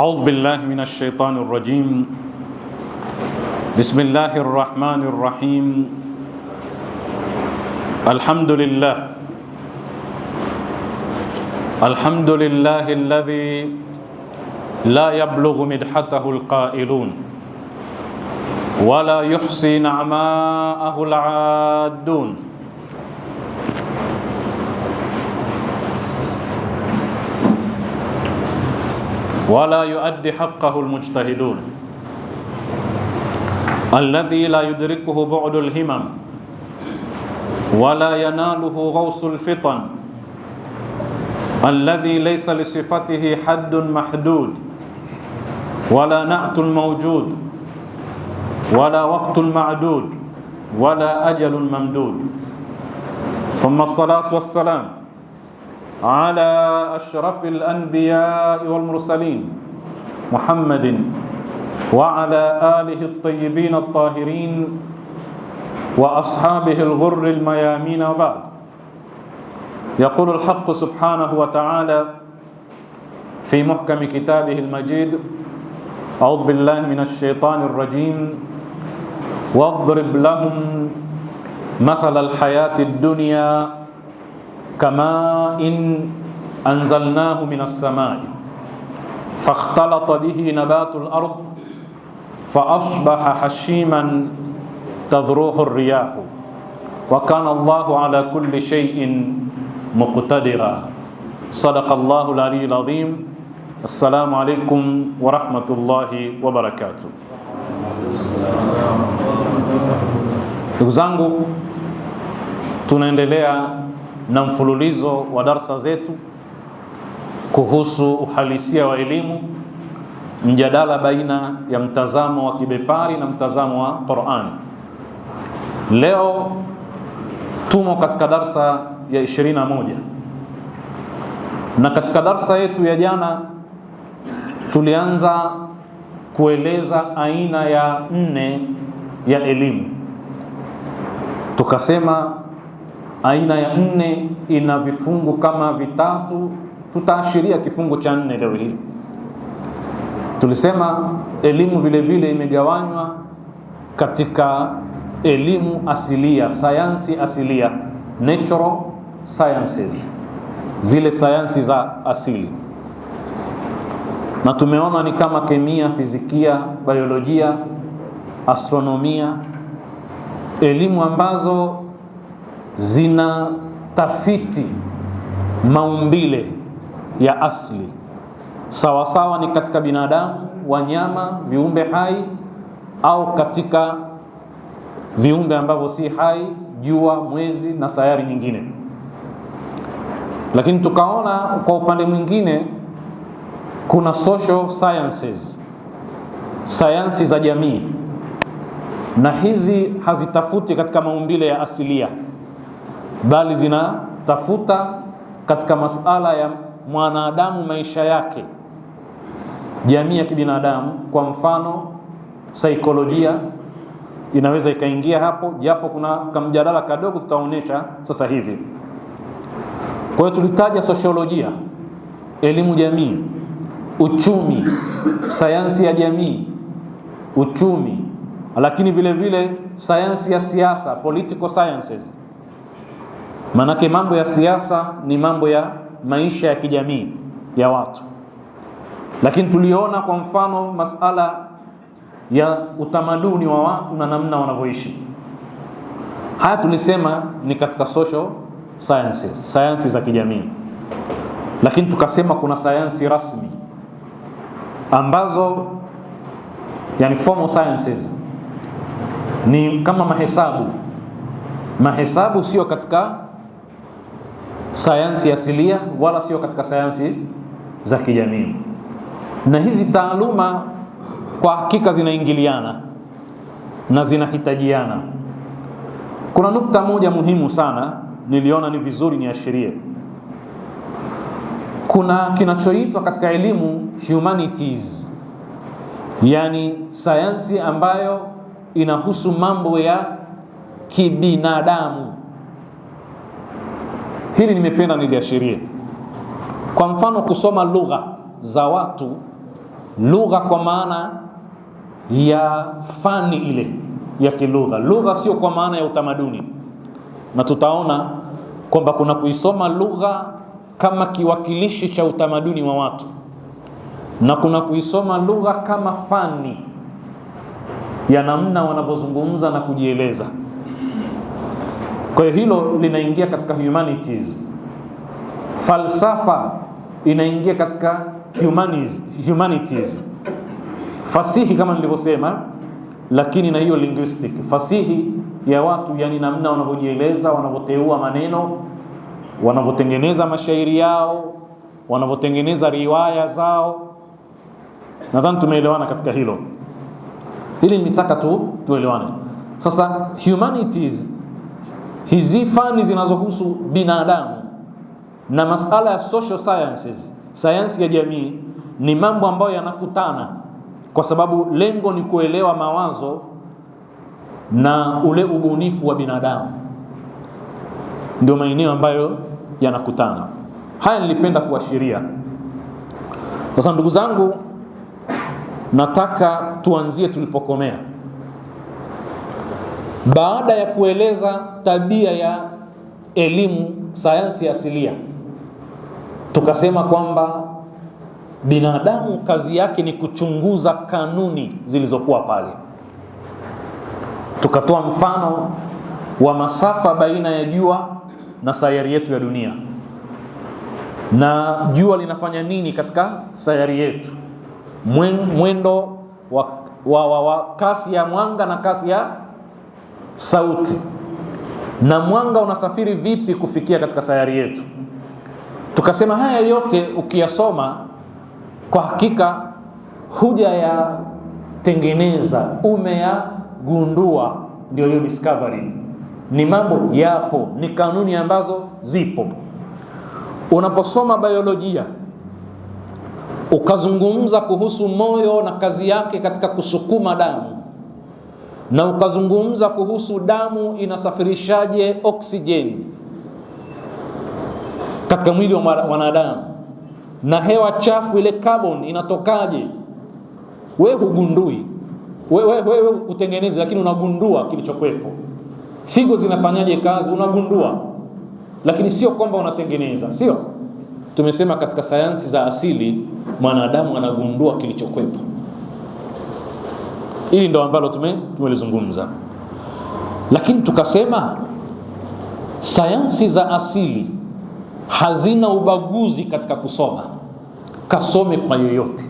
أعوذ بالله من الشيطان الرجيم. بسم الله الرحمن الرحيم. الحمد لله الذي لا يبلغ مدحته القائلون ولا يحصي نعماءه العادون. ولا يؤدي حقه المجتهدون. الذي لا يدركه بعد الهمم ولا يناله غوص الفطن. الذي ليس لصفته حد محدود ولا نعت موجود ولا وقت معدود ولا أجل ممدود. ثم الصلاة والسلام على أشرف الأنبياء والمرسلين محمد وعلى آله الطيبين الطاهرين وأصحابه الغر الميامين. بعد، يقول الحق سبحانه وتعالى في محكم كتابه المجيد: أعوذ بالله من الشيطان الرجيم. واضرب لهم مثل الحياة الدنيا كماء أنزلناه من السماء فاختلط به نبات الأرض فأصبح هشيما تذروه الرياح وكان الله على كل شيء مقتدرا. صدق الله العلي العظيم. السلام عليكم ورحمة الله وبركاته. Ndugu zangu, tunaendelea na mfululizo wa darsa zetu kuhusu uhalisia wa elimu, mjadala baina ya mtazamo wa kibepari na mtazamo wa Qur'an. Leo tumo katika darsa ya 21, na katika darsa yetu ya jana tulianza kueleza aina ya 4 ya elimu. Tukasema aina ya 4 ina vifungu kama vitatu. Tutaashiria kifungu cha 4 leo hii. Tulisema elimu vile vile imegawanywa katika elimu asilia, sayansi asilia, natural sciences, zile sayansi za asili, na tumeona ni kama kemia, fizikia, biolojia, astronomia, elimu ambazo zina tafiti maumbile ya asili, sawasawa ni katika binadamu, wanyama, viumbe hai, au katika viumbe ambavyo si hai, jua, mwezi na sayari nyingine. Lakini tukaona kwa upande mwingine kuna social sciences, sayansi za jamii, na hizi hazitafuti katika maumbile ya asilia, bali zinatafuta katika masala ya mwanadamu, maisha yake, jamii ya kibinadamu. Kwa mfano saikolojia inaweza ikaingia hapo, japo kuna kamjadala kadogo tutaonyesha sasa hivi. Kwa hiyo tulitaja sosiolojia, elimu jamii, uchumi, sayansi ya jamii, uchumi, lakini vile vile sayansi ya siasa, political sciences. Manake mambo ya siasa ni mambo ya maisha ya kijamii ya watu. Lakini tuliona kwa mfano masala ya utamaduni wa watu na namna wanavyoishi. Haya tulisema ni katika social sciences, sayansi za kijamii. Lakini tukasema kuna sayansi rasmi ambazo yani formal sciences, ni kama mahesabu. Mahesabu sio katika sayansi asilia wala sio katika sayansi za kijamii, na hizi taaluma kwa hakika zinaingiliana na zinahitajiana. Kuna nukta moja muhimu sana niliona ni vizuri niashirie. Kuna kinachoitwa katika elimu humanities, yani sayansi ambayo inahusu mambo ya kibinadamu. Hili nimependa niliashirie. Kwa mfano kusoma lugha za watu lugha kwa maana ya fani ile ya kilugha. Lugha sio kwa maana ya utamaduni, na tutaona kwamba kuna kuisoma lugha kama kiwakilishi cha utamaduni wa watu, na kuna kuisoma lugha kama fani ya namna wanavyozungumza na kujieleza. Kwa hiyo hilo linaingia katika humanities. Falsafa inaingia katika humanities. Fasihi kama nilivyosema, lakini na hiyo linguistic, fasihi ya watu, yani namna wanavyojieleza, wanavyoteua maneno, wanavyotengeneza mashairi yao, wanavyotengeneza riwaya zao. Nadhani tumeelewana katika hilo. Hili nitaka tuelewane. Sasa humanities, hizi fani zinazohusu binadamu, na masala ya social sciences, sayansi ya jamii, ni mambo ambayo yanakutana, kwa sababu lengo ni kuelewa mawazo na ule ubunifu wa binadamu. Ndio maeneo ambayo yanakutana. Haya nilipenda kuashiria. Sasa ndugu zangu, nataka tuanzie tulipokomea. Baada ya kueleza tabia ya elimu sayansi asilia, tukasema kwamba binadamu kazi yake ni kuchunguza kanuni zilizokuwa pale. Tukatoa mfano wa masafa baina ya jua na sayari yetu ya dunia, na jua linafanya nini katika sayari yetu, mwendo wa kasi ya mwanga na kasi ya sauti, na mwanga unasafiri vipi kufikia katika sayari yetu. Tukasema haya yote ukiyasoma, kwa hakika huja ya tengeneza, umeyagundua, ndio hiyo discovery. Ni mambo yapo, ni kanuni ambazo zipo. Unaposoma biolojia ukazungumza kuhusu moyo na kazi yake katika kusukuma damu, na ukazungumza kuhusu damu inasafirishaje oksijeni katika mwili wa wanadamu, na hewa chafu ile carbon inatokaje, wewe hugundui, wewe utengeneze, lakini unagundua kilichokuwepo. Figo zinafanyaje kazi, unagundua, lakini sio kwamba unatengeneza. Sio, tumesema katika sayansi za asili mwanadamu anagundua kilichokuwepo. Hili ndio ambalo tumelizungumza. Lakini tukasema sayansi za asili hazina ubaguzi katika kusoma. Kasome kwa yoyote,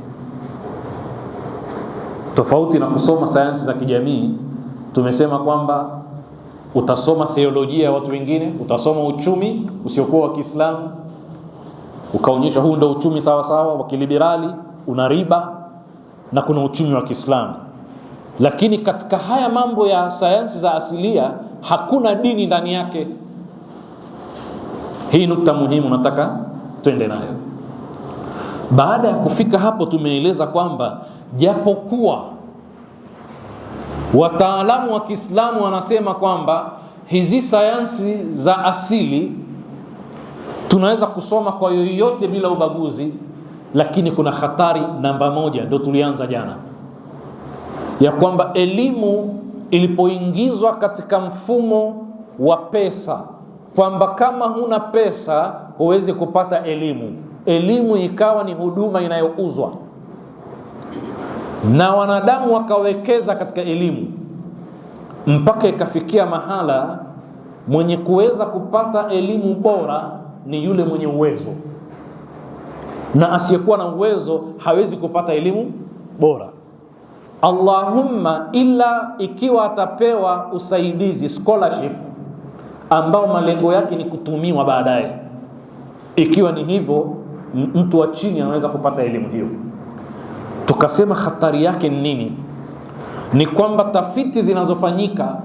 tofauti na kusoma sayansi za kijamii. Tumesema kwamba utasoma theolojia ya watu wengine, utasoma uchumi usiokuwa wa Kiislamu, ukaonyesha huu ndio uchumi sawa sawa wa kiliberali, una riba, na kuna uchumi wa Kiislamu. Lakini katika haya mambo ya sayansi za asilia hakuna dini ndani yake. Hii nukta muhimu nataka twende nayo. Baada ya kufika hapo, tumeeleza kwamba japokuwa wataalamu wa Kiislamu wanasema kwamba hizi sayansi za asili tunaweza kusoma kwa yoyote bila ubaguzi, lakini kuna hatari namba moja, ndio tulianza jana, ya kwamba elimu ilipoingizwa katika mfumo wa pesa, kwamba kama huna pesa huwezi kupata elimu, elimu ikawa ni huduma inayouzwa, na wanadamu wakawekeza katika elimu mpaka ikafikia mahala mwenye kuweza kupata elimu bora ni yule mwenye uwezo, na asiyekuwa na uwezo hawezi kupata elimu bora. Allahumma illa ikiwa atapewa usaidizi, scholarship, ambao malengo yake ni kutumiwa baadaye. Ikiwa ni hivyo, mtu wa chini anaweza kupata elimu hiyo. Tukasema hatari yake ni nini? Ni kwamba tafiti zinazofanyika,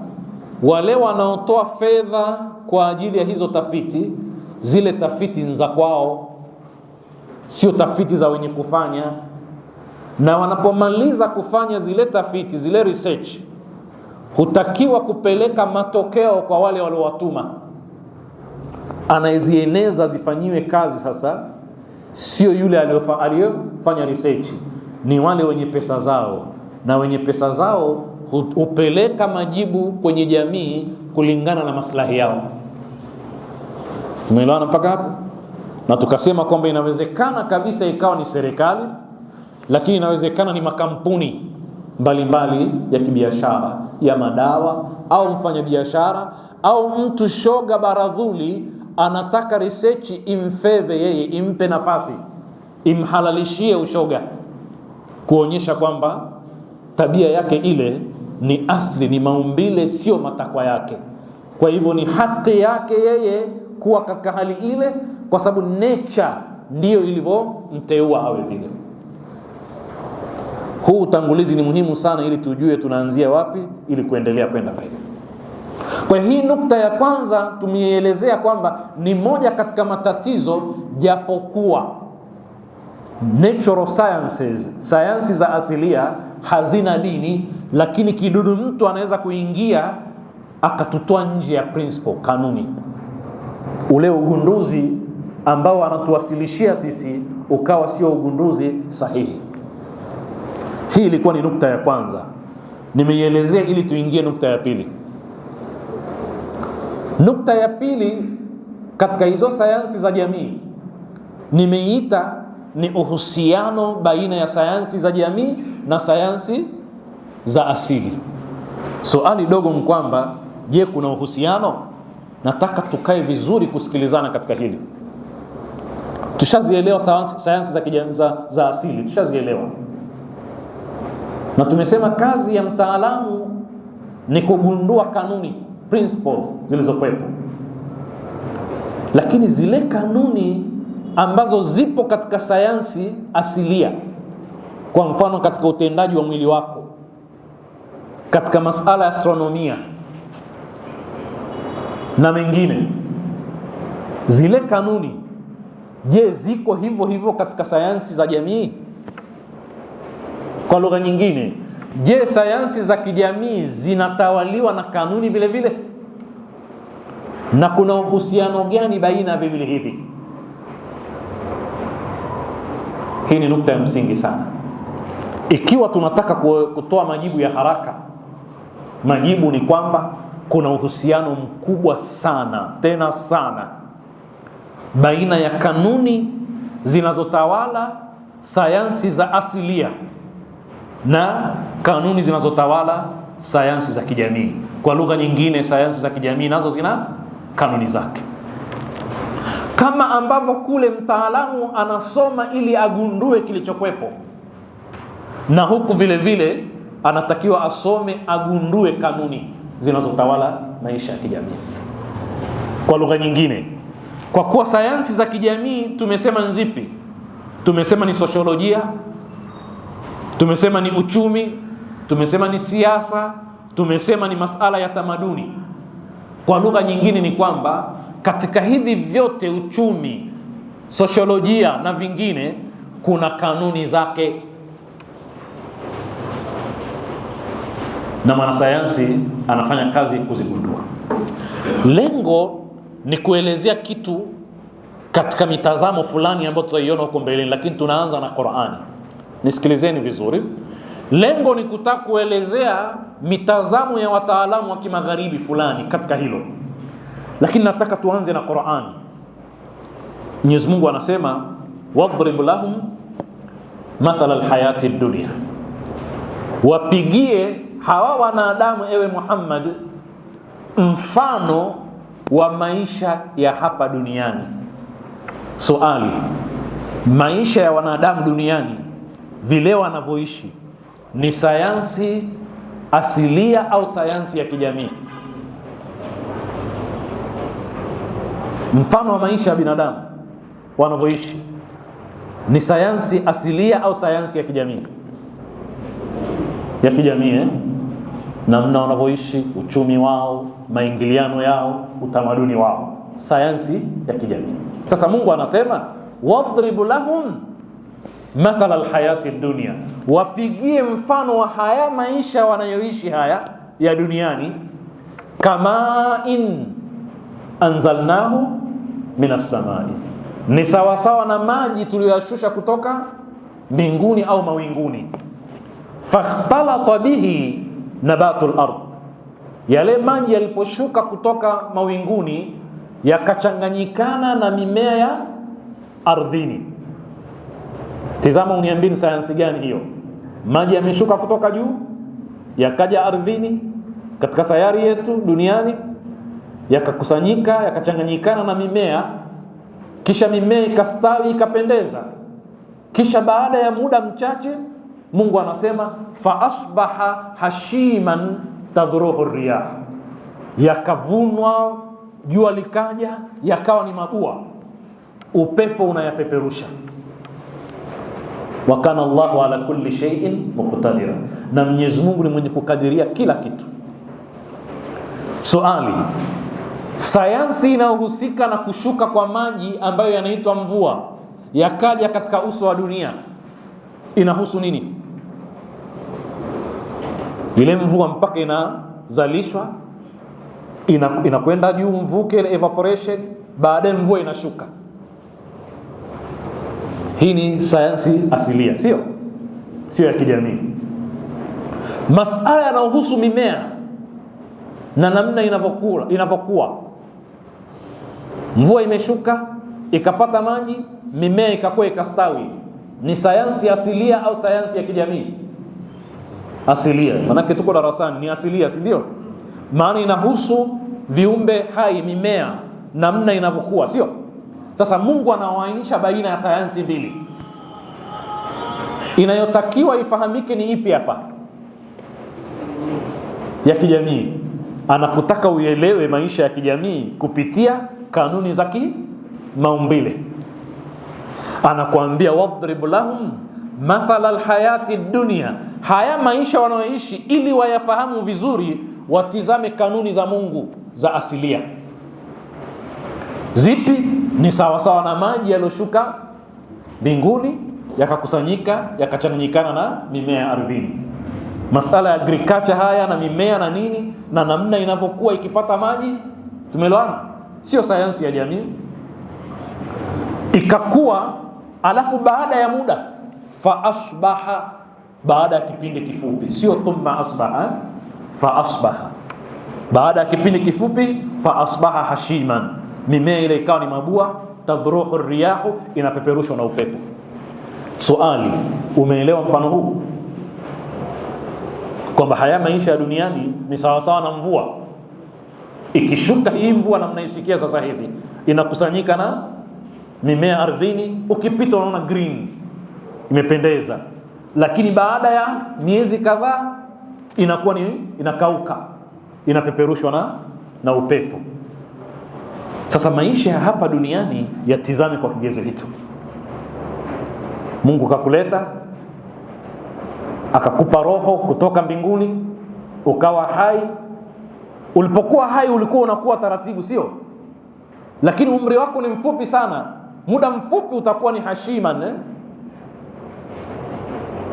wale wanaotoa fedha kwa ajili ya hizo tafiti, zile tafiti ni za kwao, sio tafiti za wenye kufanya. Na wanapomaliza kufanya zile tafiti, zile research, hutakiwa kupeleka matokeo kwa wale waliowatuma, anayezieneza zifanyiwe kazi. Sasa sio yule aliyofanya research, ni wale wenye pesa zao, na wenye pesa zao hupeleka majibu kwenye jamii kulingana na maslahi yao. Tumeelewana mpaka hapo? Na tukasema kwamba inawezekana kabisa ikawa ni serikali, lakini inawezekana ni makampuni mbalimbali ya kibiashara ya madawa, au mfanyabiashara au mtu shoga baradhuli anataka research imfeve yeye, impe nafasi, imhalalishie ushoga, kuonyesha kwamba tabia yake ile ni asli, ni maumbile, sio matakwa yake. Kwa hivyo ni haki yake yeye kuwa katika hali ile, kwa sababu nature ndiyo ilivyomteua awe vile. Huu utangulizi ni muhimu sana ili tujue tunaanzia wapi ili kuendelea kwenda mbele. Kwa hii nukta ya kwanza tumeielezea kwamba ni moja katika matatizo, japokuwa natural sciences, sayansi za asilia hazina dini, lakini kidudu mtu anaweza kuingia akatutoa nje ya principle, kanuni. Ule ugunduzi ambao anatuwasilishia sisi ukawa sio ugunduzi sahihi. Hii ilikuwa ni nukta ya kwanza, nimeielezea ili tuingie nukta ya pili. Nukta ya pili katika hizo sayansi za jamii nimeita ni uhusiano baina ya sayansi za jamii na sayansi za asili. Swali dogo ni kwamba, je, kuna uhusiano? Nataka tukae vizuri kusikilizana katika hili. Tushazielewa sayansi za asili, tushazielewa. Na tumesema kazi ya mtaalamu ni kugundua kanuni, principles zilizokuwepo. Lakini zile kanuni ambazo zipo katika sayansi asilia, kwa mfano katika utendaji wa mwili wako, katika masala ya astronomia na mengine, zile kanuni, je, ziko hivyo hivyo katika sayansi za jamii? Kwa lugha nyingine, je, sayansi za kijamii zinatawaliwa na kanuni vile vile? Na kuna uhusiano gani baina ya vile hivi? Hii ni nukta ya msingi sana. Ikiwa tunataka kutoa majibu ya haraka, majibu ni kwamba kuna uhusiano mkubwa sana, tena sana, baina ya kanuni zinazotawala sayansi za asilia na kanuni zinazotawala sayansi za kijamii. Kwa lugha nyingine, sayansi za kijamii nazo zina kanuni zake. Kama ambavyo kule mtaalamu anasoma ili agundue kilichokwepo, na huku vile vile anatakiwa asome agundue kanuni zinazotawala maisha ya kijamii. Kwa lugha nyingine, kwa kuwa sayansi za kijamii tumesema nzipi? Tumesema ni sosiolojia, tumesema ni uchumi, tumesema ni siasa, tumesema ni masala ya tamaduni. Kwa lugha nyingine ni kwamba katika hivi vyote, uchumi, sosiolojia na vingine, kuna kanuni zake, na mwanasayansi anafanya kazi kuzigundua. Lengo ni kuelezea kitu katika mitazamo fulani ambayo tutaiona huko mbeleni, lakini tunaanza na Qur'ani. Nisikilizeni vizuri. Lengo ni kutaka kuelezea mitazamo ya wataalamu wa kimagharibi fulani katika hilo, lakini nataka tuanze na Qur'ani. Mwenyezi Mungu anasema, wadrib lahum mathala alhayati dunya, wapigie hawa wanadamu ewe Muhammad mfano wa maisha ya hapa duniani. Swali, maisha ya wanadamu duniani vile wanavyoishi ni sayansi asilia au sayansi ya kijamii? Mfano wa maisha ya binadamu wanavyoishi ni sayansi asilia au sayansi ya kijamii? Ya kijamii, namna wanavyoishi, uchumi wao, maingiliano yao, utamaduni wao, sayansi ya kijamii. Sasa Mungu anasema wadribu lahum mathala alhayati dunya, wapigie mfano wa haya maisha wanayoishi haya ya duniani, kama in anzalnahu minas samai, ni sawa sawa na maji tuliyoyashusha kutoka mbinguni au mawinguni. Fakhtalata bihi nabatul ard, yale maji yaliposhuka kutoka mawinguni yakachanganyikana na mimea ya ardhini. Tizama uniambie ni sayansi gani hiyo? Maji yameshuka kutoka juu yakaja ardhini katika sayari yetu duniani, yakakusanyika yakachanganyikana na mimea, kisha mimea ikastawi ikapendeza, kisha baada ya muda mchache Mungu anasema fa asbaha hashiman tadhruhu riyah, yakavunwa, jua likaja, yakawa ni mabua, upepo unayapeperusha. Wa kana Allahu ala kulli shay'in muqtadira, na Mwenyezi Mungu ni mwenye kukadiria kila kitu. Swali, sayansi inayohusika na kushuka kwa maji ambayo yanaitwa mvua yakaja katika uso wa dunia inahusu nini? Ile mvua mpaka inazalishwa, inakwenda juu mvuke, ile evaporation, baadaye mvua inashuka. Hii ni sayansi asilia, sio ya kijamii. Masala yanayohusu mimea na namna inavyokuwa, mvua imeshuka ikapata maji, mimea ikakuwa ikastawi, ni sayansi asilia au sayansi ya kijamii? Asilia. Manake tuko darasani, ni asilia, si ndio? Maana inahusu viumbe hai, mimea, namna inavyokuwa, sio? Sasa Mungu anaoainisha baina ya sayansi mbili. Inayotakiwa ifahamike ni ipi hapa? Ya kijamii. Anakutaka uelewe maisha ya kijamii kupitia kanuni za kimaumbile. Anakuambia wadrib lahum mathala alhayati dunya, haya maisha wanaoishi, ili wayafahamu vizuri, watizame kanuni za Mungu za asilia. Zipi? Ni sawa na maji yaliyoshuka mbinguni yakakusanyika yakachanganyikana na mimea ya ardhini. Masala ya agriculture haya na mimea na nini na namna inavyokuwa ikipata maji, tumeelewana? Sio sayansi ya jamii. Ikakuwa, alafu baada ya muda fa asbaha, baada ya kipindi kifupi, sio thumma asbaha, fa asbaha, baada ya kipindi kifupi fa asbaha hashiman, mimea ile ikawa ni mabua, tadhruhu riyahu, inapeperushwa na upepo. Swali, umeelewa mfano huu? Kwamba haya maisha ya duniani ni sawa na mvua. Ikishuka hii mvua na mnaisikia sasa hivi, inakusanyika na mimea ardhini, ukipita unaona green, imependeza. Lakini baada ya miezi kadhaa inakuwa ni inakauka, inapeperushwa na upepo. Sasa maisha ya hapa duniani yatizame kwa kigezo hicho. Mungu kakuleta, akakupa roho kutoka mbinguni, ukawa hai. Ulipokuwa hai ulikuwa unakuwa taratibu, sio? Lakini umri wako ni mfupi sana, muda mfupi utakuwa ni hashiman,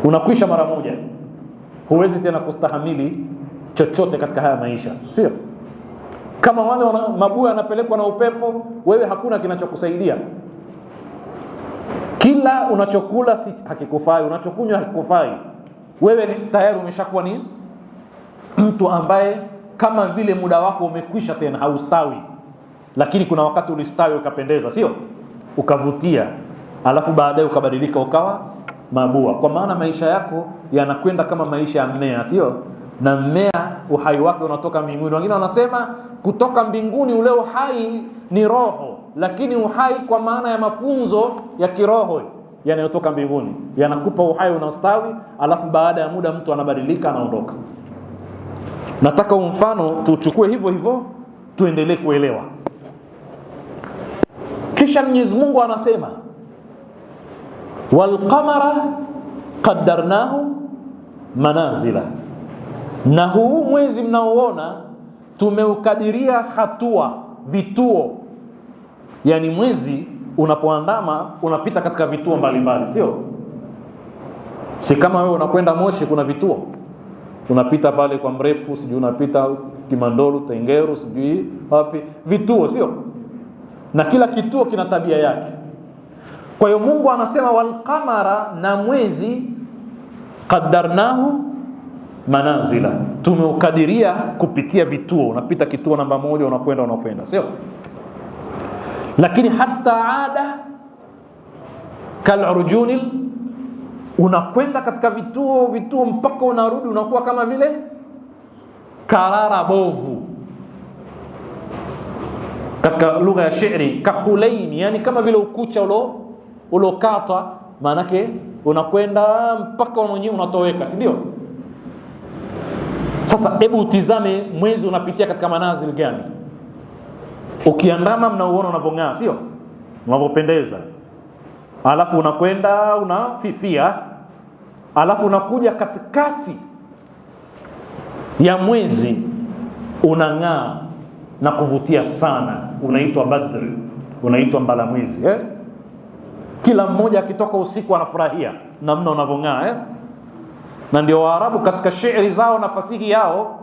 unakwisha mara moja. Huwezi tena kustahamili chochote katika haya maisha, sio? Kama wale mabua yanapelekwa na upepo, wewe hakuna kinachokusaidia. Kila unachokula hakikufai, unachokunywa hakikufai. Wewe tayari umeshakuwa ni mtu ambaye kama vile muda wako umekwisha, tena haustawi. Lakini kuna wakati ulistawi ukapendeza, sio? Ukavutia, alafu baadaye ukabadilika ukawa mabua. Kwa maana maisha yako yanakwenda kama maisha ya mmea, sio? Na mmea uhai wake unatoka mbinguni. Wengine wanasema kutoka mbinguni ule uhai ni roho, lakini uhai kwa maana ya mafunzo ya kiroho yanayotoka mbinguni yanakupa uhai, unastawi, alafu baada ya muda mtu anabadilika, anaondoka. Nataka mfano tuchukue hivyo hivyo tuendelee kuelewa. Kisha Mwenyezi Mungu anasema wal qamara qaddarnahu manazila, na huu mwezi mnaoona tumeukadiria hatua, vituo. Yani mwezi unapoandama unapita katika vituo mbalimbali, sio? Si kama wewe unakwenda Moshi kuna vituo. Unapita pale kwa Mrefu, sijui unapita Kimandolu, Tengeru, sijui wapi, vituo, sio? Na kila kituo kina tabia yake. Kwa hiyo Mungu anasema wal qamara, na mwezi qaddarnahu manazila, tumeukadiria kupitia vituo. Unapita kituo namba 1 unakwenda, sio? Lakini hata ada kalurjunil, unakwenda katika vituo mpaka unarudi unakuwa kama vile karara bovu. Katika lugha ya shairi kakulaini, yani kama vile ukucha ulokata, maanake unakwenda mpaka mwenyewe unatoweka, si ndio? Sasa hebu utizame mwezi unapitia katika manazil gani. Ukiandama mnauona unavong'aa, sio? Unavopendeza. Alafu unakwenda unafifia, alafu unakuja katikati ya mwezi unang'aa na kuvutia sana, unaitwa Badr, unaitwa mbalamwezi, Kila mmoja akitoka usiku anafurahia namna unavong'aa, Na ndio Waarabu katika shairi zao na fasihi yao,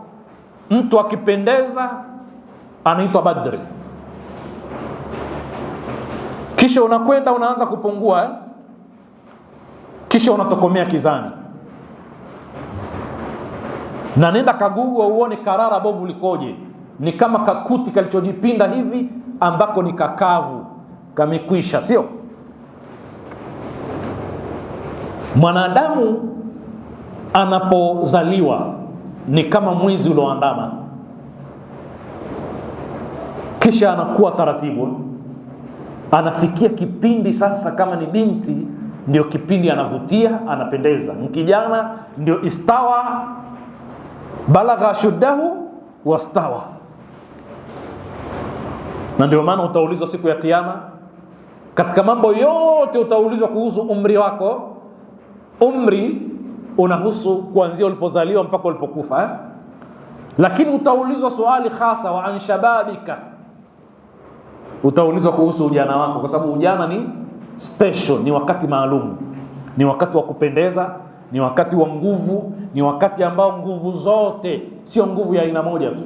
mtu akipendeza anaitwa Badri. Kisha unakwenda unaanza kupungua, kisha unatokomea kizani. Na nenda kagugwa uone karara bovu likoje. Ni kama kakuti kalichojipinda hivi ambako ni kakavu, kamekwisha, sio? Mwanadamu anapozaliwa ni kama mwezi ulioandama, kisha anakuwa taratibu, anafikia kipindi sasa, kama ni binti ndio kipindi anavutia, anapendeza. Mkijana ndio istawa, balagha shuddahu wastawa. Na ndio maana utaulizwa siku ya kiyama, katika mambo yote utaulizwa kuhusu umri wako. Umri unahusu kuanzia ulipozaliwa mpaka ulipokufa, Lakini utaulizwa swali hasa wa anshababika, utaulizwa kuhusu ujana wako, kwa sababu ujana ni special, ni wakati maalum, ni wakati wa kupendeza, ni wakati wa nguvu, ni wakati ambao nguvu zote, sio nguvu ya aina moja tu,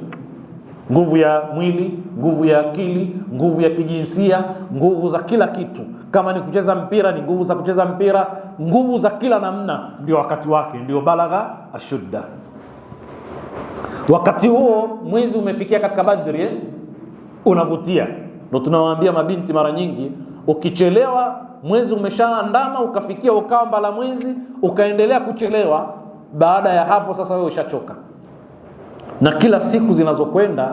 nguvu ya mwili, nguvu ya akili, nguvu ya kijinsia, nguvu za kila kitu. Kama ni kucheza mpira, ni nguvu za kucheza mpira, nguvu za kila namna, ndio wakati wake, ndio balagha ashudda. Wakati huo mwezi umefikia katika Badri, unavutia. Ndio tunawaambia mabinti mara nyingi, ukichelewa mwezi umeshaandama ukafikia ukamba la mwezi, ukaendelea kuchelewa, baada ya hapo sasa wewe ushachoka. Na kila siku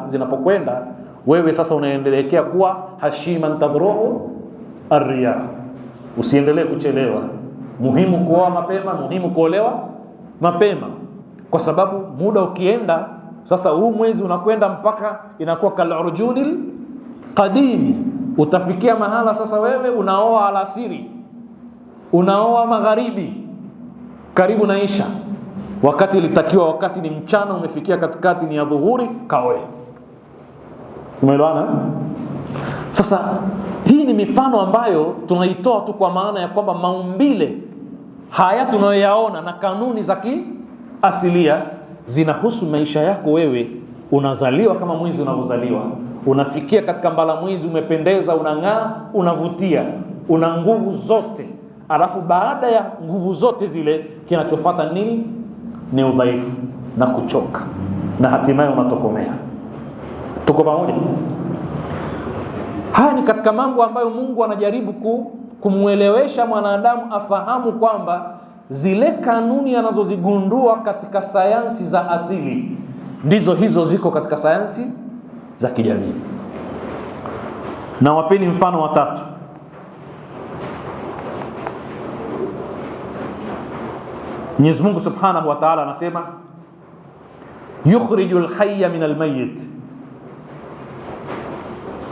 zinapokwenda wewe sasa unaendelea kuwa hashiman tadruhu arriyah. Usiendelee kuchelewa, muhimu kuoa mapema, muhimu kuolewa mapema, kwa sababu muda ukienda sasa, huu mwezi unakwenda mpaka inakuwa kalurjunil qadimi. Utafikia mahala sasa wewe unaoa alasiri, unaoa magharibi, karibu naisha, wakati ilitakiwa wakati ni mchana, umefikia katikati ni ya dhuhuri, kaoe. Umeelewana? Sasa hii ni mifano ambayo tunaitoa tu kwa maana ya kwamba maumbile haya tunayoyaona na kanuni za kiasilia zinahusu maisha yako wewe. Unazaliwa kama mwezi unavyozaliwa, unafikia katika mbala mwezi, umependeza, unang'aa, unavutia, una nguvu zote. Alafu baada ya nguvu zote zile kinachofuata nini? Ni udhaifu na kuchoka, na hatimaye unatokomea. Tuko pamoja? Haya ni katika mambo ambayo Mungu anajaribu kumuelewesha mwanadamu afahamu kwamba zile kanuni anazozigundua katika sayansi za asili ndizo hizo ziko katika sayansi za kijamii. Na wapeni mfano wa tatu. Mwenyezi Mungu Subhanahu wa Ta'ala anasema yukhrijul hayya minal mayyit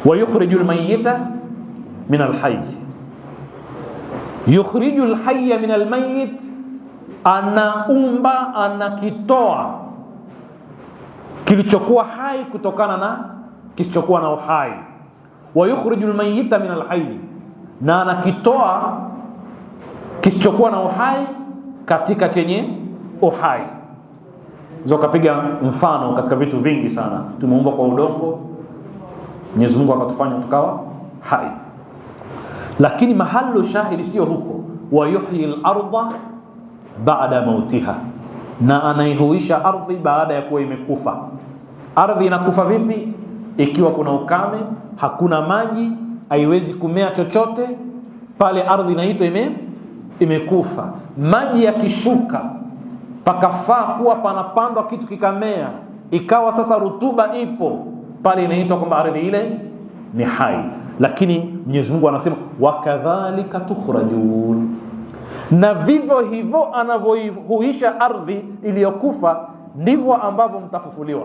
wa yukhrijul mayyita minal hayy. Yukhrijul hayya minal mayyit, anaumba, anakitoa kilichokuwa hai kutokana na kisichokuwa na uhai. Wa yukhrijul mayyita minal hayy, na anakitoa kisichokuwa na uhai katika chenye uhai. Zokapiga mfano katika vitu vingi sana. Tumeumbwa kwa udongo, Mwenyezi Mungu akatufanya tukawa hai. Lakini mahalu shahidi sio huko, wa yuhyi al-ardha ba'da mautiha, na anaihuisha ardhi baada ya kuwa imekufa. Ardhi inakufa vipi? Ikiwa kuna ukame, hakuna maji, haiwezi kumea chochote, pale ardhi inaitwa imekufa. Maji yakishuka pakafaa kuwa panapandwa kitu kikamea, ikawa sasa rutuba ipo, pale inaitwa kwamba ardhi ile ni hai. Lakini Mwenyezi Mungu anasema wakadhalika tukhrajun, na vivyo hivyo anavyohuisha ardhi iliyokufa ndivyo ambavyo mtafufuliwa.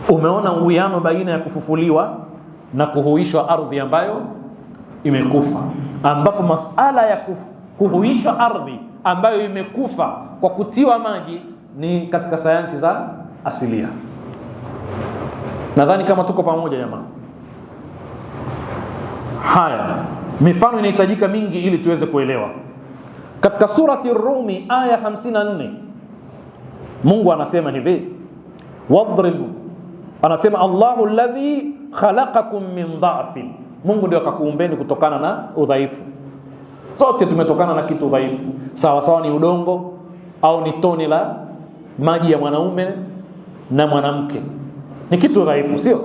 Umeona uwiano baina ya kufufuliwa na kuhuishwa ardhi ambayo imekufa, ambapo masala ya kuhuishwa ardhi ambayo imekufa kwa kutiwa maji ni katika sayansi za asilia. Nadhani kama tuko pamoja jamaa. Haya, mifano inahitajika mingi ili tuweze kuelewa. Katika surati Ar-Rum aya 54 Mungu anasema hivi, wadribu, anasema Allahu alladhi khalaqakum min dha'fin, Mungu ndio akakuumbeni kutokana na udhaifu. Sote tumetokana na kitu dhaifu, sawa sawa ni udongo au ni tone la maji ya mwanaume na mwanamke, ni kitu dhaifu, sio?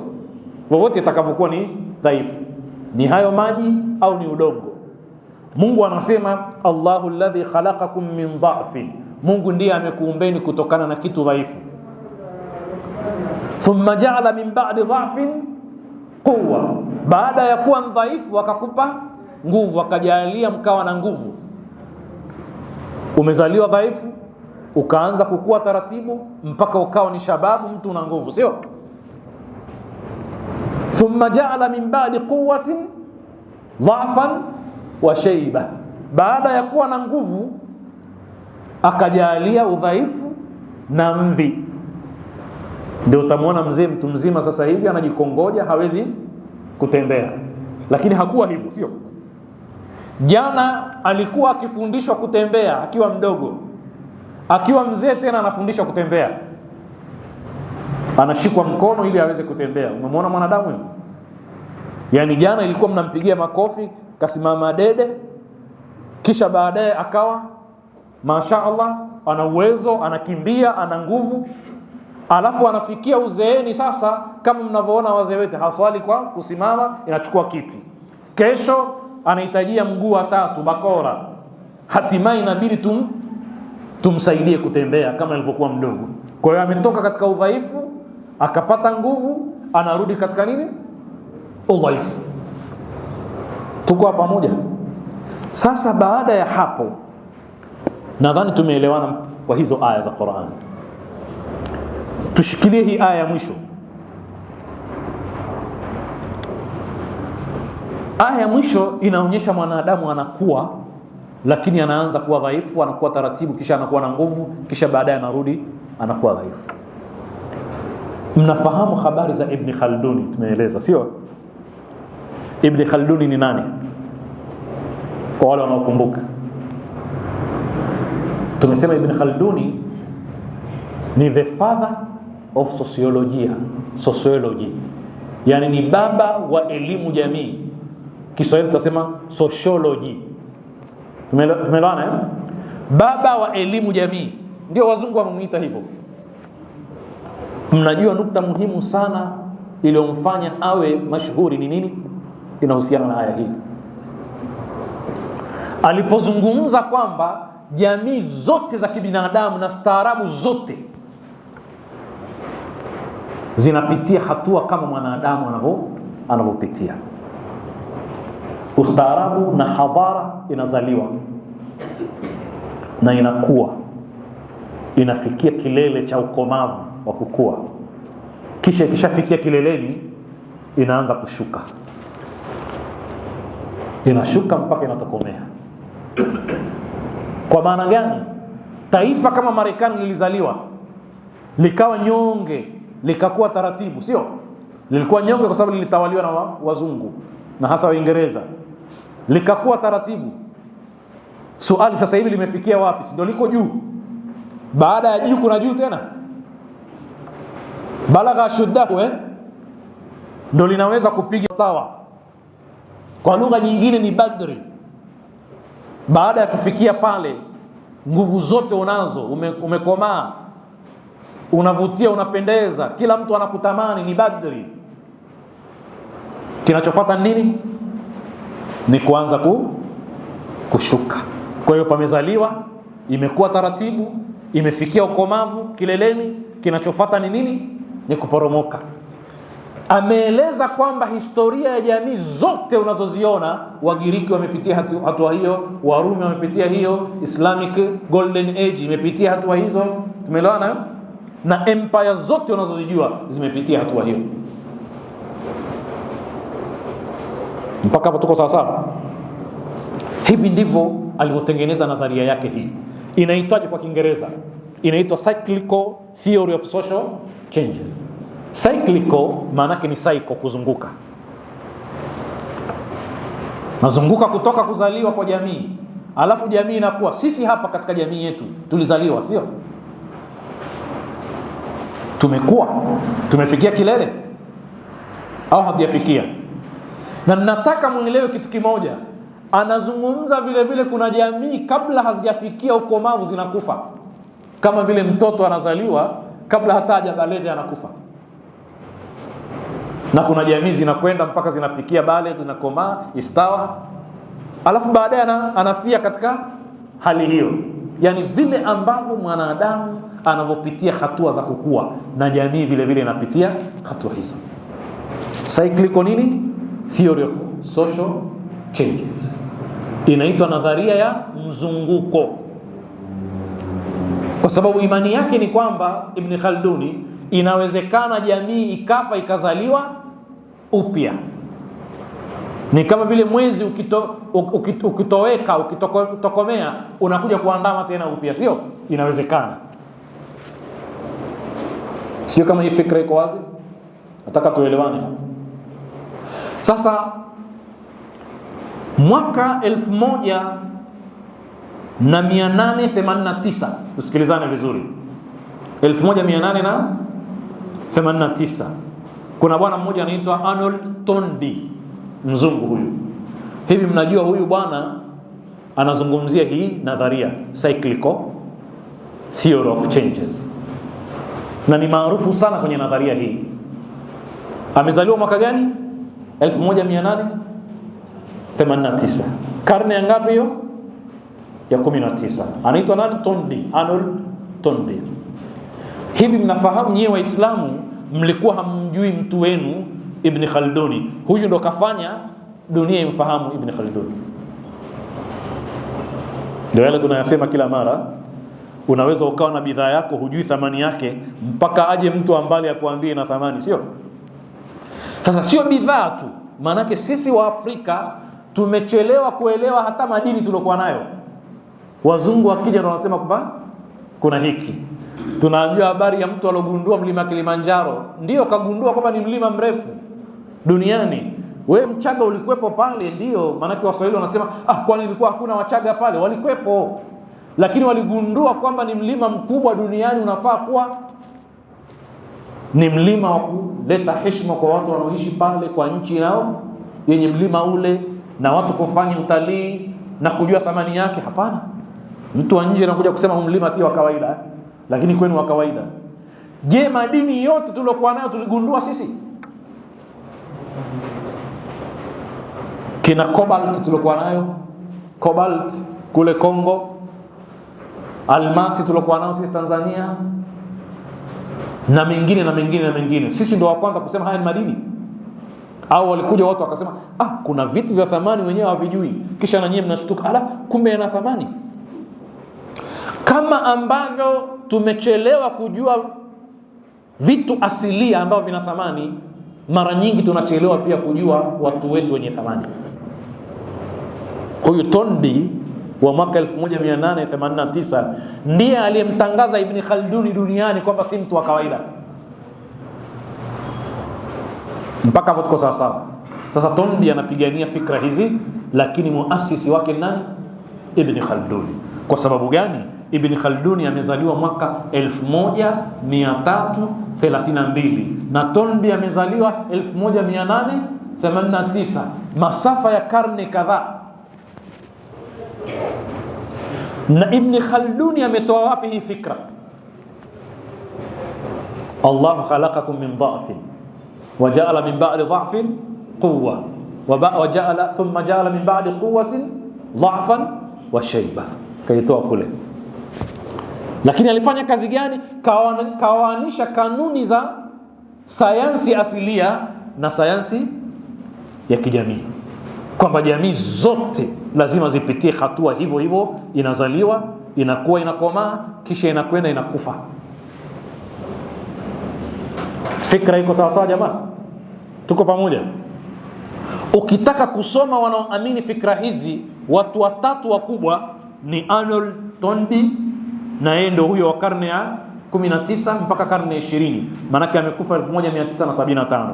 Wote itakavyokuwa ni dhaifu, ni hayo maji au ni udongo. Mungu anasema Allahu alladhi khalaqakum min dha'fin, Mungu ndiye amekuumbeni kutokana na kitu dhaifu. Thumma ja'ala min ba'di dha'fin quwwa, baada ya kuwa dhaifu akakupa nguvu, akajalia mkawa na nguvu. Umezaliwa dhaifu, ukaanza kukua taratibu mpaka ukawa ni shababu, mtu una nguvu, sio? Thumma ja'ala min ba'di quwwatin dha'fan wa shayba, baada ya kuwa na nguvu akajalia udhaifu na mvi. Ndio utamwona mzee, mtu mzima sasa hivi anajikongoja, hawezi kutembea, lakini hakuwa hivyo, sio? Jana alikuwa akifundishwa kutembea akiwa mdogo, akiwa mzee tena anafundishwa kutembea, anashikwa mkono ili aweze kutembea. Umemwona mwanadamu huyo? Yani jana ilikuwa mnampigia makofi kasimama dede, kisha baadaye akawa mashaallah ana uwezo, anakimbia, ana nguvu, alafu anafikia uzeeni sasa kama mnavyoona wazee wetu haswali kwa kusimama, inachukua kiti. Kesho anahitajia mguu wa tatu, bakora, hatimaye inabidi tumsaidie kutembea kama alivyokuwa mdogo. Kwa hiyo ametoka katika udhaifu akapata nguvu, anarudi katika nini? Udhaifu. Tuko hapa pamoja? Sasa baada ya hapo nadhani tumeelewana kwa hizo aya za Qur'an. Tushikilie hii aya ya mwisho. Aya ya mwisho inaonyesha mwanadamu anakuwa, lakini anaanza kuwa dhaifu, anakuwa taratibu, kisha anakuwa na nguvu, kisha baadaye anarudi anakuwa dhaifu. Mnafahamu habari za Ibn Khalduni, tumeeleza, sio? Ibn Khalduni ni nani? Kwa wale wanaokumbuka, tumesema Ibn Khalduni ni the father of sociology, yani ni baba wa elimu jamii. Kiswahili tutasema sociology. Tumeelewana eh? Baba wa elimu jamii, ndio wazungu wamemuita hivyo. Mnajua nukta muhimu sana iliyomfanya awe mashuhuri ni nini? Inahusiana na aya hii. Alipozungumza kwamba jamii zote za kibinadamu na staarabu zote zinapitia hatua kama mwanadamu anavyopitia. Ustaarabu na hadhara inazaliwa na inakuwa, inafikia kilele cha ukomavu wa kukua, kisha ikishafikia kileleni inaanza kushuka, inashuka mpaka inatokomea. Kwa maana gani? Taifa kama Marekani lilizaliwa likawa nyonge, likakuwa taratibu, sio? Lilikuwa nyonge kwa sababu lilitawaliwa na wazungu na hasa Waingereza, likakuwa taratibu. Swali sasa hivi limefikia wapi? Ndio liko juu. Baada ya juu kuna juu tena, balagha shuddahu ndo linaweza kupiga sawa. Kwa lugha nyingine ni Badri. Baada ya kufikia pale, nguvu zote unazo, umekomaa, unavutia, unapendeza, kila mtu anakutamani, ni Badri. Kinachofuata nini? Ni kuanza kushuka. Kwa hiyo pamezaliwa, imekuwa taratibu, imefikia ukomavu kileleni, kinachofuata ni nini? Ni kuporomoka. Ameeleza kwamba historia ya jamii zote unazoziona, Wagiriki wamepitia hatua hiyo, Warumi wamepitia hiyo, Islamic Golden Age imepitia hatua hizo, tumeelewana? Na empire zote unazozijua zimepitia hatua hiyo. Mpaka hapo tuko sawa sawa? Hivi ndivyo alivyotengeneza nadharia yake hii. Inaitwaje kwa Kiingereza? Inaitwa Cyclical Theory of Social Changes. Cyclical maana yake ni cycle, kuzunguka. Nazunguka kutoka kuzaliwa kwa jamii, alafu jamii inakuwa, sisi hapa katika jamii yetu tulizaliwa, sio? Tumekuwa, tumefikia kilele au hatujafikia? Na nataka muelewe kitu kimoja, anazungumza vile vile kuna jamii kabla hazijafikia ukomavu zinakufa. Kama vile mtoto anazaliwa kabla hata hajabaleghe anakufa. Na kuna jamii zinakwenda mpaka zinafikia baleghe, zinakomaa, istawa, alafu baadaye anafia katika hali hiyo. Yani vile ambavyo mwanadamu anavyopitia hatua za kukua, na jamii vile vile inapitia hatua hizo. Cyclical nini? Theory of Social Changes. Inaitwa nadharia ya mzunguko, kwa sababu imani yake ni kwamba Ibn Khalduni, inawezekana jamii ikafa ikazaliwa upya. Ni kama vile mwezi ukitoweka, ukitokomea, unakuja kuandama tena upya, sio? Inawezekana. Sio kama hii fikra iko wazi? Nataka tuelewane hapa. Sasa mwaka 1889, tusikilizane vizuri, 1889, kuna bwana mmoja anaitwa Arnold Toynbee, mzungu huyu. Hivi mnajua huyu bwana anazungumzia hii nadharia Cyclical Theory of Changes, na ni maarufu sana kwenye nadharia hii. Amezaliwa mwaka gani? 1889. Karne ya ngapi hiyo? Ya 19. Anaitwa nani? Toynbee, Arnold Toynbee. Hivi mnafahamu nyie Waislamu mlikuwa hamjui mtu wenu Ibn Khalduni. Huyu ndo kafanya dunia imfahamu Ibn Khalduni. Ndio yale tunayasema kila mara, unaweza ukawa na bidhaa yako hujui thamani yake mpaka aje mtu ambaye akuambie ina thamani, sio? Sasa sio bidhaa tu, maanake sisi wa Afrika tumechelewa kuelewa hata madini tuliokuwa nayo. Wazungu wakija wanasema kwamba kuna hiki. Tunajua habari ya mtu alogundua mlima Kilimanjaro, ndio kagundua kwamba ni mlima mrefu duniani. We Mchaga ulikuwepo pale, ndio maanake Waswahili wanasema kwani ilikuwa hakuna Wachaga pale? Walikuwepo, lakini waligundua kwamba ni mlima mkubwa duniani, unafaa kuwa ni mlima wa kuleta heshima kwa watu wanaoishi pale, kwa nchi nao yenye mlima ule, na watu kufanya utalii na kujua thamani yake. Hapana, mtu wa nje anakuja kusema mlima si wa kawaida, lakini kwenu wa kawaida. Je, madini yote tuliokuwa nayo tuligundua sisi? Kina cobalt tuliokuwa nayo, cobalt kule Kongo, almasi tuliokuwa nayo sisi Tanzania, na mengine na mengine na mengine. Sisi ndio wa kwanza kusema haya ni madini? Au walikuja watu wakasema kuna vitu vya thamani wenyewe havijui, kisha na nyinyi mnashtuka kumbe yana thamani? Kama ambavyo tumechelewa kujua vitu asilia ambavyo vina thamani, mara nyingi tunachelewa pia kujua watu wetu wenye thamani. Huyu Toynbee wa mwaka 1889 ndiye aliyemtangaza Ibn Khalduni duniani kwamba si mtu wa kawaida. Mpaka hapo tuko sawa sawa. Sasa Toynbee anapigania fikra hizi, lakini muasisi wake nani? Ibn Khalduni. Kwa sababu gani? Ibn Khaldun amezaliwa mwaka 1332 na Toynbee amezaliwa 1889, masafa ya karne kadhaa. Na Ibn Khaldun ametoa wapi hii fikra? Allah khalaqakum min dha'fin wa ja'ala min ba'di dha'fin quwwa wa ja'ala thumma ja'ala min ba'di quwwatin dha'fan wa shayba. Kaitoa kule. Lakini alifanya kazi gani? Kawaanisha kanuni za sayansi asilia na sayansi ya kijamii, kwamba jamii zote lazima zipitie hatua hivyo hivyo. Inazaliwa, inakuwa, inakomaa, kisha inakwenda, inakufa. Fikra iko sawa sawa jamaa? Tuko pamoja? Ukitaka kusoma wanaoamini fikra hizi, watu watatu wakubwa ni Arnold Toynbee, na yeye ndio huyo wa karne ya 19 mpaka karne ya 20, maana amekufa 1975.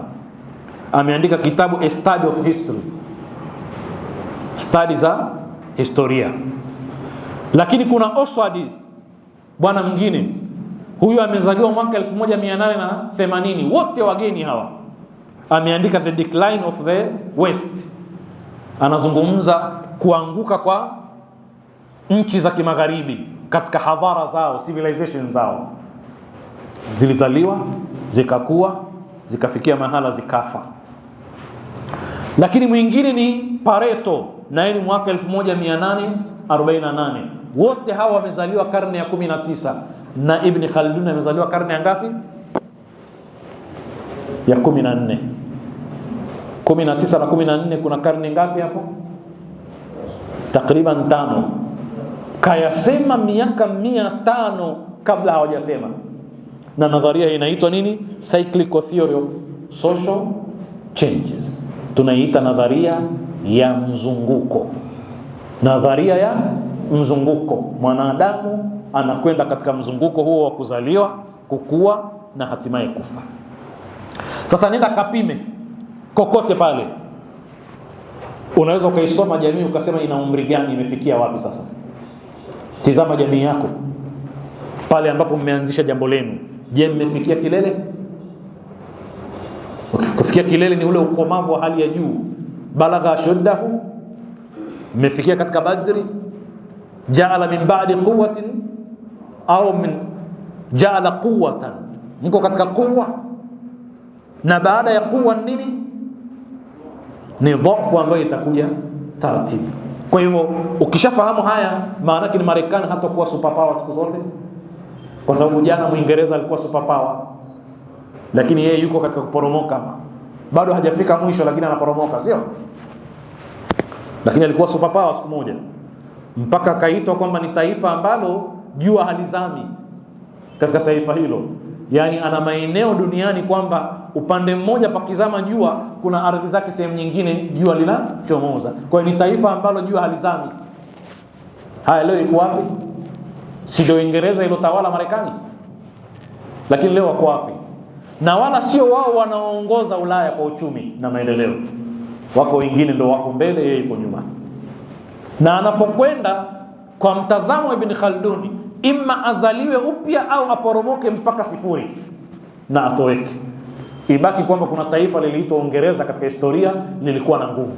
Ameandika kitabu A Study of History, study za historia. Lakini kuna Oswald, bwana mwingine, huyu amezaliwa mwaka 1880. Wote wageni hawa. Ameandika The Decline of the West, anazungumza kuanguka kwa nchi za kimagharibi katika hadhara zao, civilization zao. Zilizaliwa, zikakua, zikafikia mahala zikafa. Lakini mwingine ni Pareto, naye ni mwaka 1848. Wote hawa wamezaliwa karne ya 19, na Ibn Khaldun amezaliwa karne ya ngapi? Ya 14. 19 na 14 kuna karne ngapi hapo? Takriban 5. Kayasema miaka 500 kabla hawajasema. Na nadharia inaitwa nini? Cyclical theory of social changes. Tunaiita nadharia ya mzunguko. Nadharia ya mzunguko. Mwanadamu anakwenda katika mzunguko huo wa kuzaliwa, kukua na hatimaye kufa. Sasa nenda kapime kokote pale. Unaweza ukaisoma jamii ukasema ina umri gani, imefikia wapi sasa? Tizama jamii yako pale ambapo mmeanzisha jambo lenu. Je, mmefikia kilele? Kufikia kilele ni ule ukomavu wa hali ya juu, balagha shuddahu, mmefikia katika Badri, jaala min ba'di quwwatin au min jaala quwwatan, mko katika quwwa, na baada ya quwwa nini? Ni dhaifu ambayo itakuja taratibu. Kwa hivyo ukishafahamu haya, maana yake ni Marekani hatakuwa superpower siku zote, kwa sababu jana Muingereza alikuwa superpower, lakini yeye yuko katika kuporomoka. Bado hajafika mwisho, lakini anaporomoka, sio? Lakini alikuwa superpower siku moja, mpaka kaitwa kwamba ni taifa ambalo jua halizami katika taifa hilo. Yani ana maeneo duniani kwamba upande mmoja pakizama jua, kuna ardhi zake sehemu nyingine jua linachomoza. Kwa hiyo ni taifa ambalo jua halizami. Haya, leo iko wapi? Si ndio Uingereza ilotawala Marekani? Lakini leo wako wapi? Na wala sio wao wanaoongoza Ulaya kwa uchumi na maendeleo. Wako wengine ndio wako mbele, yeye yuko nyuma. Na anapokwenda kwa mtazamo wa Ibn Khaldun, imma azaliwe upya au aporomoke mpaka sifuri na atoweke. Ibaki kwamba kuna taifa liliitwa Uingereza katika historia, lilikuwa na nguvu.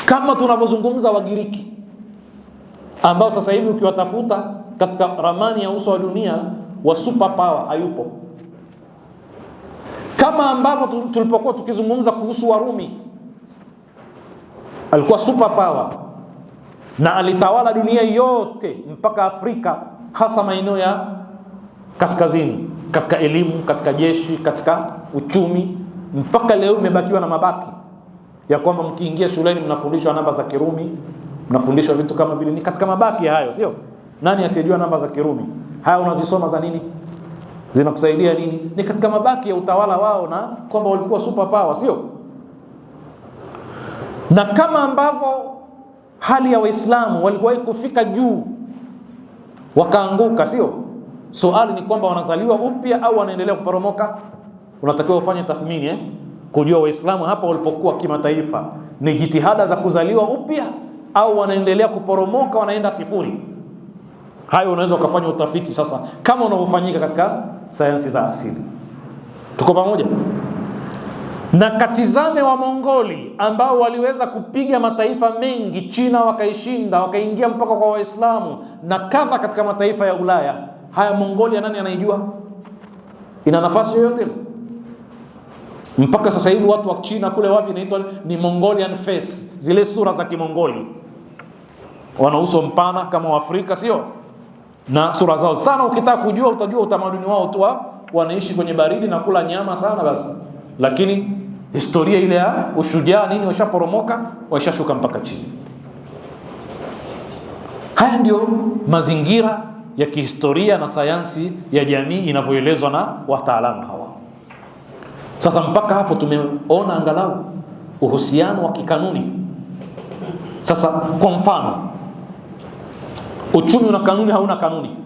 Kama tunavyozungumza Wagiriki ambao sasa hivi ukiwatafuta katika ramani ya uso wa dunia wa superpower hayupo. Kama ambavyo tulipokuwa tukizungumza kuhusu Warumi, alikuwa superpower na alitawala dunia yote mpaka Afrika, hasa maeneo ya kaskazini, katika elimu, katika jeshi, katika uchumi. Mpaka leo imebakiwa na mabaki ya kwamba mkiingia shuleni mnafundishwa namba za Kirumi, mnafundishwa vitu kama vile, ni katika mabaki hayo, sio? Nani asiyejua namba za Kirumi? Haya unazisoma za nini? Zinakusaidia nini? Ni katika mabaki ya utawala wao, na kwamba walikuwa superpower, sio? Na kama ambavyo hali ya Waislamu walikuwa kufika juu wakaanguka, sio? Swali ni kwamba wanazaliwa upya au wanaendelea kuporomoka? Unatakiwa ufanye tathmini kujua Waislamu hapa walipokuwa kimataifa ni jitihada za kuzaliwa upya au wanaendelea kuporomoka, wanaenda sifuri. Hayo unaweza ukafanya utafiti sasa kama unavyofanyika katika sayansi za asili. Tuko pamoja? Na katizame wa Mongoli ambao waliweza kupiga mataifa mengi, China wakaishinda, wakaingia mpaka kwa Waislamu na kadha katika mataifa ya Ulaya. Haya Mongolia nani anaijua? Ina nafasi yoyote? Mpaka sasa hivi watu wa China kule wapi inaitwa ni Mongolian face, zile sura za Kimongoli. Wana uso mpana kama wa Afrika, sio? Na sura zao sana, ukitaka kujua utajua utamaduni wao tu, wanaishi kwenye baridi na kula nyama sana basi. Lakini historia ile ya ushujaa nini washaporomoka, washashuka mpaka chini. Haya ndio mazingira ya kihistoria na sayansi ya jamii inavyoelezwa na wataalamu hawa. Sasa mpaka hapo tumeona angalau uhusiano wa kikanuni. Sasa kwa mfano, uchumi una kanuni, hauna kanuni?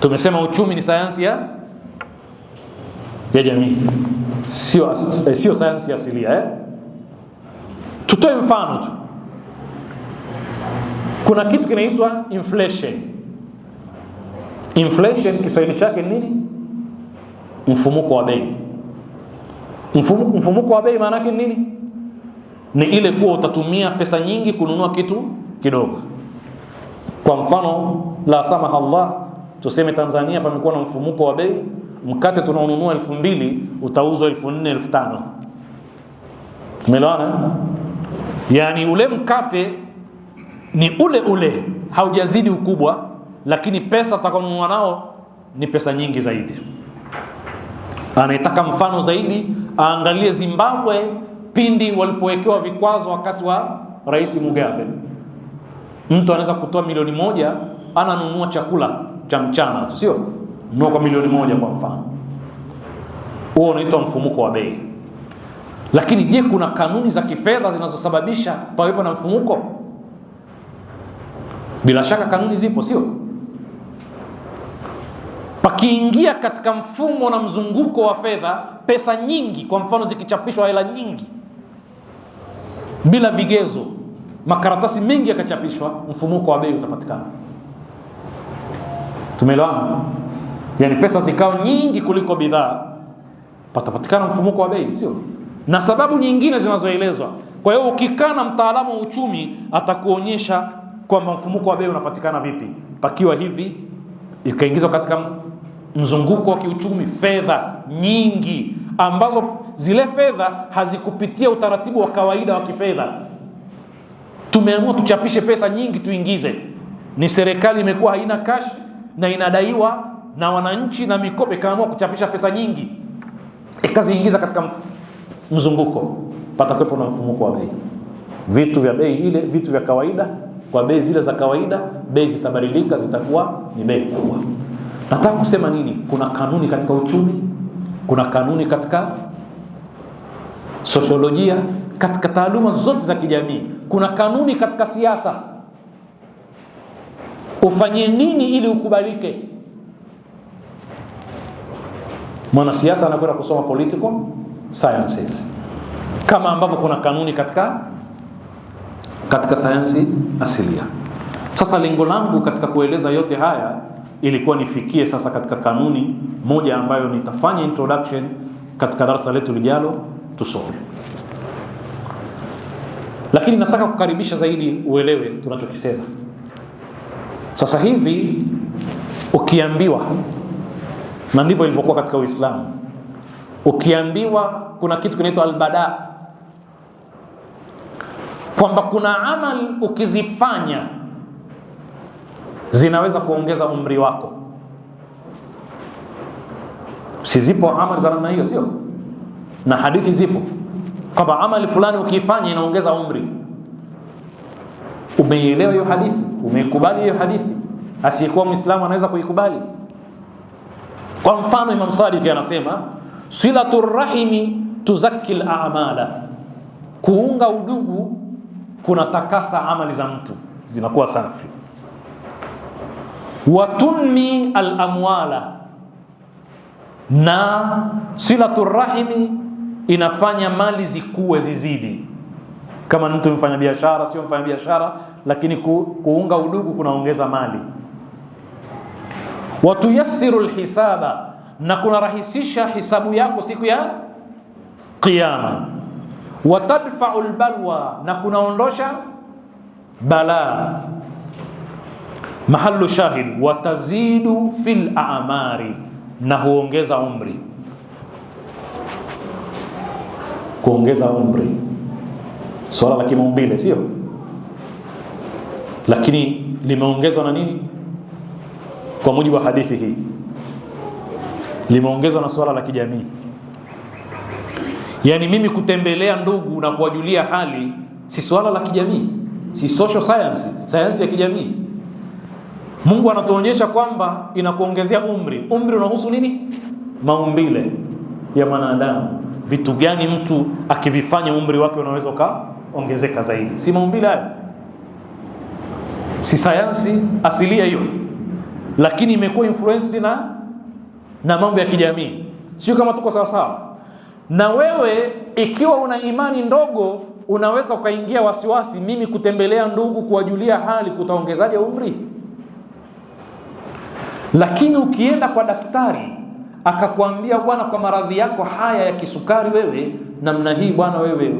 Tumesema uchumi ni sayansi ya jamii, sio sayansi asilia. Tutoe mfano tu. Kuna kitu kinaitwa inflation. Inflation Kiswahili chake ni nini? Mfumuko wa bei. Mfumuko wa bei maana yake nini? Ni ile kuwa utatumia pesa nyingi kununua kitu kidogo. Kwa mfano, la samaha Allah, tuseme Tanzania pamekuwa na mfumuko wa bei, mkate tunaonunua 2,000 utauzwa 4,000 5,000. Tumeelewana? Yani ule mkate ni ule haujazidi ukubwa, lakini pesa utakaonunua nao ni pesa nyingi zaidi. Anayetaka mfano zaidi aangalie Zimbabwe pindi walipowekewa vikwazo wakati wa Rais Mugabe. Mtu anaweza kutoa milioni 1 ananunua chakula cha mchana tu, sio? Nunua kwa milioni 1 kwa mfano. Huo unaitwa mfumuko wa bei. Lakini je, kuna kanuni za kifedha zinazosababisha pawepo na mfumuko? Bila shaka kanuni zipo, sio? Pakiingia katika mfumo na mzunguko wa fedha pesa nyingi, kwa mfano zikichapishwa hela nyingi bila vigezo, makaratasi mengi yakachapishwa, mfumuko wa bei utapatikana. Tumeelewana? Yani pesa zikao nyingi kuliko bidhaa, patapatikana mfumuko wa bei, sio? Na sababu nyingine zinazoelezwa. Kwa hiyo ukikaa na mtaalamu wa uchumi atakuonyesha kwamba mfumuko wa bei unapatikana vipi. Pakiwa hivi ikaingizwa katika mzunguko wa kiuchumi fedha nyingi, ambazo zile fedha hazikupitia utaratibu wa kawaida wa kifedha. Tumeamua tuchapishe pesa nyingi tuingize. Ni serikali imekuwa haina cash na inadaiwa na wananchi na mikopo, ikaamua kuchapisha pesa nyingi ikaziingiza katika mzunguko, patakuwepo na mfumuko wa bei. Vitu vya bei ile, vitu vya kawaida kwa bei zile za kawaida, bei zitabadilika, zitakuwa ni bei kubwa. Nataka kusema nini? Kuna kanuni katika uchumi, kuna kanuni katika sosiolojia, katika taaluma zote za kijamii. Kuna kanuni katika siasa. Ufanye nini ili ukubalike? Mwanasiasa anakwenda kusoma political sciences, kama ambavyo kuna kanuni katika sayansi asilia. Sasa lengo langu katika kueleza yote haya ilikuwa nifikie sasa katika kanuni moja ambayo nitafanya introduction katika darasa letu lijalo tusome. Lakini nataka kukaribisha zaidi uelewe tunachokisema. Sasa hivi ukiambiwa, na ndivyo ilivyokuwa katika Uislamu, ukiambiwa kuna kitu kinaitwa albada, kwamba kuna amali ukizifanya zinaweza kuongeza umri wako. Si zipo amali za namna hiyo, sio? Na hadithi zipo kwamba amali fulani ukiifanya inaongeza umri. Umeielewa hiyo hadithi? Umeikubali hiyo hadithi? Asiyekuwa Muislamu anaweza kuikubali? Kwa mfano, Imam Sadiq anasema silatur rahimi tuzakkil a'mala, kuunga udugu kunatakasa amali za mtu, zinakuwa safi. Watunmi al-amwala, na silatur rahimi inafanya mali zikuwe, zizidi. Kama mtu mfanya biashara, sio mfanya biashara, lakini kuunga udugu kunaongeza mali. wa tuyassiru alhisaba, na kuna rahisisha hisabu yako siku ya Kiyama. Wa tadfa'u albalwa, na kunaondosha balaa. Mahallu shahid, wa tazidu fil a'mari, na huongeza umri. Kuongeza umri swala la kimaumbile, sio? Lakini limeongezwa na nini? Kwa mujibu wa hadithi hii limeongezwa na swala la kijamii. Yani mimi kutembelea ndugu na kuwajulia hali si swala la kijamii, si social science, sayansi ya kijamii. Mungu anatuonyesha kwamba inakuongezea umri. Umri unahusu nini? Maumbile ya mwanadamu. Vitu gani mtu akivifanya umri wake unaweza ukaongezeka zaidi? Si maumbile hayo? Si sayansi asilia hiyo? Lakini imekuwa influenced na mambo ya kijamii. Sio kama tuko sawa sawa. Na wewe ikiwa una imani ndogo unaweza ukaingia wasiwasi, mimi kutembelea ndugu kuwajulia hali kutaongezaje umri? Lakini ukienda kwa daktari akakwambia, bwana, kwa maradhi yako haya ya kisukari wewe namna hii, bwana, wewe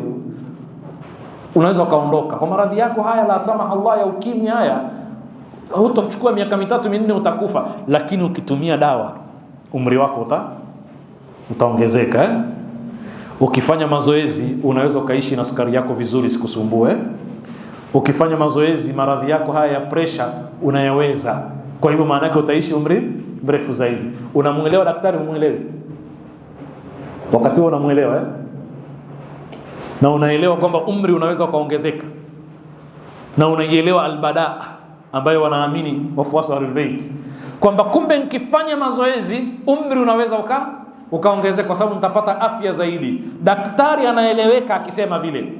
unaweza ukaondoka. Kwa maradhi yako haya la samaha Allah ya ukimwi haya, hutachukua miaka 3-4 utakufa. Lakini ukitumia dawa umri wako utaongezeka. Ukifanya mazoezi unaweza ukaishi na sukari yako vizuri sikusumbue. Ukifanya mazoezi maradhi yako haya ya pressure unayaweza. Kwa hivyo maana yake utaishi umri mrefu zaidi. Unamuelewa daktari? Umuelewi? Wakati unamuelewa na unaelewa kwamba umri unaweza ukaongezeka, na unaielewa albadaa ambayo wanaamini wafuasi wa Ahlul Bait kwamba kumbe nikifanya mazoezi umri unaweza ukaongezeka kwa sababu nitapata afya zaidi. Daktari anaeleweka akisema vile.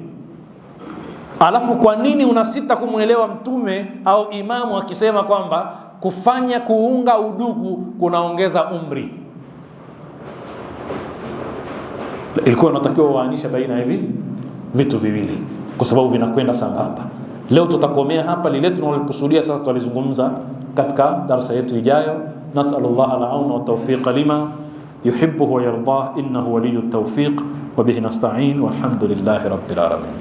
Alafu kwa nini unasita kumuelewa mtume au imamu akisema kwamba kufanya kuunga udugu kunaongeza umri? Ilikuwa inatakiwa waanisha baina hivi vitu viwili kwa sababu vinakwenda sambamba. Leo tutakomea hapa, lile tunalokusudia sasa tutalizungumza katika darasa yetu ijayo. Nas'alullah al-auna wa tawfiqa lima yuhibbu wa yardah, innahu waliyut tawfiq wa bihi nasta'in walhamdulillahi rabbil alamin.